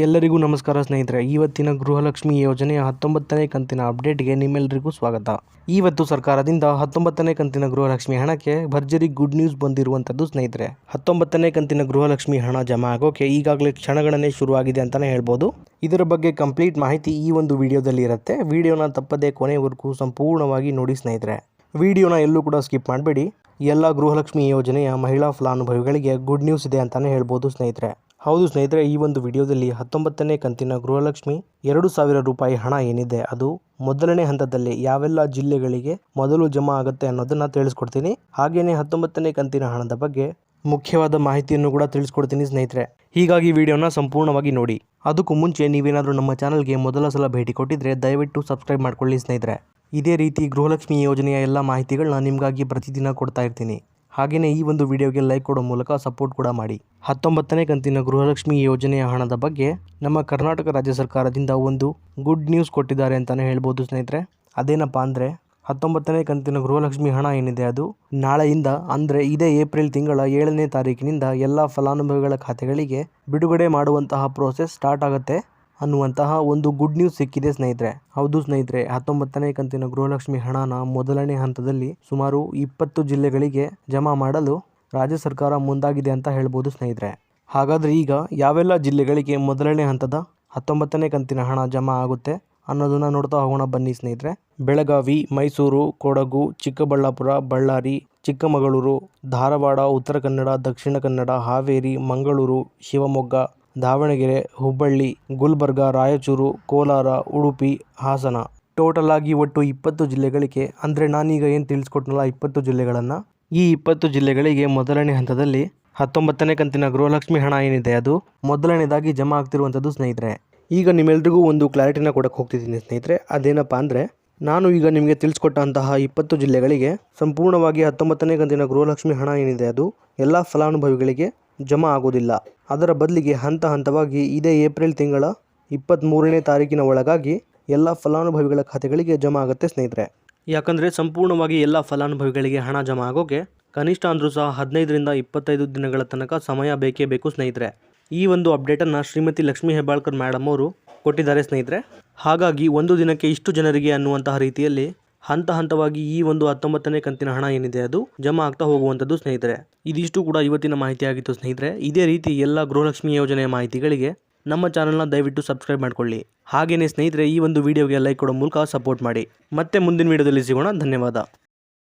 ಎಲ್ಲರಿಗೂ ನಮಸ್ಕಾರ ಸ್ನೇಹಿತರೆ. ಇವತ್ತಿನ ಗೃಹಲಕ್ಷ್ಮಿ ಯೋಜನೆಯ 19ನೇ ಕಂತಿನ ಅಪ್ಡೇಟ್ಗೆ ನಿಮ್ಮೆಲ್ಲರಿಗೂ ಸ್ವಾಗತ. ಇವತ್ತು ಸರ್ಕಾರದಿಂದ 19ನೇ ಕಂತಿನ ಗೃಹಲಕ್ಷ್ಮಿ ಹಣಕ್ಕೆ ಭರ್ಜರಿ ಗುಡ್ ನ್ಯೂಸ್ ಬಂದಿರುವಂಥದ್ದು ಸ್ನೇಹಿತರೆ. 19ನೇ ಕಂತಿನ ಗೃಹಲಕ್ಷ್ಮಿ ಹಣ ಜಮಾ ಆಗೋಕೆ ಈಗಾಗಲೇ ಕ್ಷಣಗಣನೆ ಶುರುವಾಗಿದೆ ಅಂತಲೇ ಹೇಳ್ಬೋದು. ಇದರ ಬಗ್ಗೆ ಕಂಪ್ಲೀಟ್ ಮಾಹಿತಿ ಈ ಒಂದು ವಿಡಿಯೋದಲ್ಲಿ ಇರುತ್ತೆ. ವಿಡಿಯೋನ ತಪ್ಪದೆ ಕೊನೆವರೆಗೂ ಸಂಪೂರ್ಣವಾಗಿ ನೋಡಿ ಸ್ನೇಹಿತರೆ. ವಿಡಿಯೋನ ಎಲ್ಲೂ ಕೂಡ ಸ್ಕಿಪ್ ಮಾಡಬೇಡಿ. ಎಲ್ಲ ಗೃಹಲಕ್ಷ್ಮಿ ಯೋಜನೆಯ ಮಹಿಳಾ ಫಲಾನುಭವಿಗಳಿಗೆ ಗುಡ್ ನ್ಯೂಸ್ ಇದೆ ಅಂತಲೇ ಹೇಳ್ಬೋದು ಸ್ನೇಹಿತರೆ. ಹೌದು ಸ್ನೇಹಿತರೆ, ಈ ಒಂದು ವಿಡಿಯೋದಲ್ಲಿ 19ನೇ ಕಂತಿನ ಗೃಹಲಕ್ಷ್ಮಿ 2,000 ರೂಪಾಯಿ ಹಣ ಏನಿದೆ ಅದು ಮೊದಲನೇ ಹಂತದಲ್ಲಿ ಯಾವೆಲ್ಲ ಜಿಲ್ಲೆಗಳಿಗೆ ಮೊದಲು ಜಮಾ ಆಗುತ್ತೆ ಅನ್ನೋದನ್ನ ತಿಳಿಸ್ಕೊಡ್ತೀನಿ. ಹಾಗೇನೆ 19ನೇ ಕಂತಿನ ಹಣದ ಬಗ್ಗೆ ಮುಖ್ಯವಾದ ಮಾಹಿತಿಯನ್ನು ಕೂಡ ತಿಳಿಸ್ಕೊಡ್ತೀನಿ ಸ್ನೇಹಿತರೆ. ಹೀಗಾಗಿ ವಿಡಿಯೋನ ಸಂಪೂರ್ಣವಾಗಿ ನೋಡಿ. ಅದಕ್ಕೂ ಮುಂಚೆ ನೀವೇನಾದರೂ ನಮ್ಮ ಚಾನಲ್ಗೆ ಮೊದಲ ಸಲ ಭೇಟಿ ಕೊಟ್ಟಿದ್ರೆ ದಯವಿಟ್ಟು ಸಬ್ಸ್ಕ್ರೈಬ್ ಮಾಡ್ಕೊಳ್ಳಿ ಸ್ನೇಹಿತರೆ. ಇದೇ ರೀತಿ ಗೃಹಲಕ್ಷ್ಮಿ ಯೋಜನೆಯ ಎಲ್ಲ ಮಾಹಿತಿಗಳನ್ನ ನಿಮಗಾಗಿ ಪ್ರತಿದಿನ ಕೊಡ್ತಾ ಇರ್ತೀನಿ. ಹಾಗೆಯೇ ಈ ಒಂದು ವಿಡಿಯೋಗೆ ಲೈಕ್ ಕೊಡೋ ಮೂಲಕ ಸಪೋರ್ಟ್ ಕೂಡ ಮಾಡಿ. 19ನೇ ಕಂತಿನ ಗೃಹಲಕ್ಷ್ಮಿ ಯೋಜನೆಯ ಹಣದ ಬಗ್ಗೆ ನಮ್ಮ ಕರ್ನಾಟಕ ರಾಜ್ಯ ಸರ್ಕಾರದಿಂದ ಒಂದು ಗುಡ್ ನ್ಯೂಸ್ ಕೊಟ್ಟಿದ್ದಾರೆ ಅಂತಲೇ ಹೇಳ್ಬೋದು ಸ್ನೇಹಿತರೆ. ಅದೇನಪ್ಪ ಅಂದರೆ 19ನೇ ಕಂತಿನ ಗೃಹಲಕ್ಷ್ಮಿ ಹಣ ಏನಿದೆ ಅದು ನಾಳೆಯಿಂದ ಅಂದರೆ ಇದೇ ಏಪ್ರಿಲ್ ತಿಂಗಳ 7ನೇ ತಾರೀಕಿನಿಂದ ಎಲ್ಲ ಫಲಾನುಭವಿಗಳ ಖಾತೆಗಳಿಗೆ ಬಿಡುಗಡೆ ಮಾಡುವಂತಹ ಪ್ರೋಸೆಸ್ ಸ್ಟಾರ್ಟ್ ಆಗುತ್ತೆ ಅನ್ನುವಂತಹ ಒಂದು ಗುಡ್ ನ್ಯೂಸ್ ಸಿಕ್ಕಿದೆ ಸ್ನೇಹಿತರೆ. ಹೌದು ಸ್ನೇಹಿತರೆ, 19ನೇ ಕಂತಿನ ಗೃಹಲಕ್ಷ್ಮಿ ಹಣನ ಮೊದಲನೇ ಹಂತದಲ್ಲಿ ಸುಮಾರು 20 ಜಿಲ್ಲೆಗಳಿಗೆ ಜಮಾ ಮಾಡಲು ರಾಜ್ಯ ಸರ್ಕಾರ ಮುಂದಾಗಿದೆ ಅಂತ ಹೇಳ್ಬೋದು ಸ್ನೇಹಿತರೆ. ಹಾಗಾದರೆ ಈಗ ಯಾವೆಲ್ಲ ಜಿಲ್ಲೆಗಳಿಗೆ ಮೊದಲನೇ ಹಂತದ 19ನೇ ಕಂತಿನ ಹಣ ಜಮಾ ಆಗುತ್ತೆ ಅನ್ನೋದನ್ನ ನೋಡ್ತಾ ಹೋಗೋಣ ಬನ್ನಿ ಸ್ನೇಹಿತರೆ. ಬೆಳಗಾವಿ, ಮೈಸೂರು, ಕೊಡಗು, ಚಿಕ್ಕಬಳ್ಳಾಪುರ, ಬಳ್ಳಾರಿ, ಚಿಕ್ಕಮಗಳೂರು, ಧಾರವಾಡ, ಉತ್ತರ ಕನ್ನಡ, ದಕ್ಷಿಣ ಕನ್ನಡ, ಹಾವೇರಿ, ಮಂಗಳೂರು, ಶಿವಮೊಗ್ಗ, ದಾವಣಗೆರೆ, ಹುಬ್ಬಳ್ಳಿ, ಗುಲ್ಬರ್ಗ, ರಾಯಚೂರು, ಕೋಲಾರ, ಉಡುಪಿ, ಹಾಸನ, ಟೋಟಲ್ ಆಗಿ ಒಟ್ಟು 20 ಜಿಲ್ಲೆಗಳಿಗೆ, ಅಂದರೆ ನಾನೀಗ ಏನು ತಿಳಿಸ್ಕೊಟ್ನಲ್ಲ 20 ಜಿಲ್ಲೆಗಳನ್ನು, ಈ 20 ಜಿಲ್ಲೆಗಳಿಗೆ ಮೊದಲನೇ ಹಂತದಲ್ಲಿ 19ನೇ ಕಂತಿನ ಗೃಹಲಕ್ಷ್ಮಿ ಹಣ ಏನಿದೆ ಅದು ಮೊದಲನೇದಾಗಿ ಜಮಾ ಆಗ್ತಿರುವಂಥದ್ದು ಸ್ನೇಹಿತರೆ. ಈಗ ನಿಮ್ಮೆಲ್ರಿಗೂ ಒಂದು ಕ್ಲಾರಿಟಿನ ಕೊಡಕ್ಕೆ ಹೋಗ್ತಿದ್ದೀನಿ ಸ್ನೇಹಿತರೆ. ಅದೇನಪ್ಪ ಅಂದರೆ ನಾನು ಈಗ ನಿಮಗೆ ತಿಳಿಸ್ಕೊಟ್ಟಂತಹ 20 ಜಿಲ್ಲೆಗಳಿಗೆ ಸಂಪೂರ್ಣವಾಗಿ 19ನೇ ಕಂತಿನ ಗೃಹಲಕ್ಷ್ಮಿ ಹಣ ಏನಿದೆ ಅದು ಎಲ್ಲ ಫಲಾನುಭವಿಗಳಿಗೆ ಜಮಾ ಆಗೋದಿಲ್ಲ. ಅದರ ಬದಲಿಗೆ ಹಂತ ಹಂತವಾಗಿ ಇದೇ ಏಪ್ರಿಲ್ ತಿಂಗಳ 23ನೇ ತಾರೀಕಿನ ಒಳಗಾಗಿ ಎಲ್ಲ ಫಲಾನುಭವಿಗಳ ಖಾತೆಗಳಿಗೆ ಜಮಾ ಆಗುತ್ತೆ ಸ್ನೇಹಿತರೆ. ಯಾಕಂದರೆ ಸಂಪೂರ್ಣವಾಗಿ ಎಲ್ಲ ಫಲಾನುಭವಿಗಳಿಗೆ ಹಣ ಜಮಾ ಆಗೋಕೆ ಕನಿಷ್ಠ ಅಂದರೂ ಸಹ 15ರಿಂದ 25 ದಿನಗಳ ತನಕ ಸಮಯ ಬೇಕೇ ಬೇಕು ಸ್ನೇಹಿತರೆ. ಈ ಒಂದು ಅಪ್ಡೇಟನ್ನು ಶ್ರೀಮತಿ ಲಕ್ಷ್ಮೀ ಹೆಬ್ಬಾಳ್ಕರ್ ಮೇಡಮ್ ಅವರು ಕೊಟ್ಟಿದ್ದಾರೆ ಸ್ನೇಹಿತರೆ. ಹಾಗಾಗಿ ಒಂದು ದಿನಕ್ಕೆ ಇಷ್ಟು ಜನರಿಗೆ ಅನ್ನುವಂತಹ ರೀತಿಯಲ್ಲಿ ಹಂತ ಹಂತವಾಗಿ ಈ ಒಂದು 19ನೇ ಕಂತಿನ ಹಣ ಏನಿದೆ ಅದು ಜಮಾ ಆಗ್ತಾ ಹೋಗುವಂಥದ್ದು ಸ್ನೇಹಿತರೆ. ಇದಿಷ್ಟು ಕೂಡ ಇವತ್ತಿನ ಮಾಹಿತಿ ಆಗಿತ್ತು ಸ್ನೇಹಿತರೆ. ಇದೇ ರೀತಿ ಎಲ್ಲ ಗೃಹಲಕ್ಷ್ಮಿ ಯೋಜನೆಯ ಮಾಹಿತಿಗಳಿಗೆ ನಮ್ಮ ಚಾನಲ್ನ ದಯವಿಟ್ಟು ಸಬ್ಸ್ಕ್ರೈಬ್ ಮಾಡ್ಕೊಳ್ಳಿ. ಹಾಗೆಯೇ ಸ್ನೇಹಿತರೆ, ಈ ಒಂದು ವಿಡಿಯೋಗೆ ಲೈಕ್ ಕೊಡೋ ಮೂಲಕ ಸಪೋರ್ಟ್ ಮಾಡಿ. ಮತ್ತೆ ಮುಂದಿನ ವಿಡಿಯೋದಲ್ಲಿ ಸಿಗೋಣ. ಧನ್ಯವಾದ.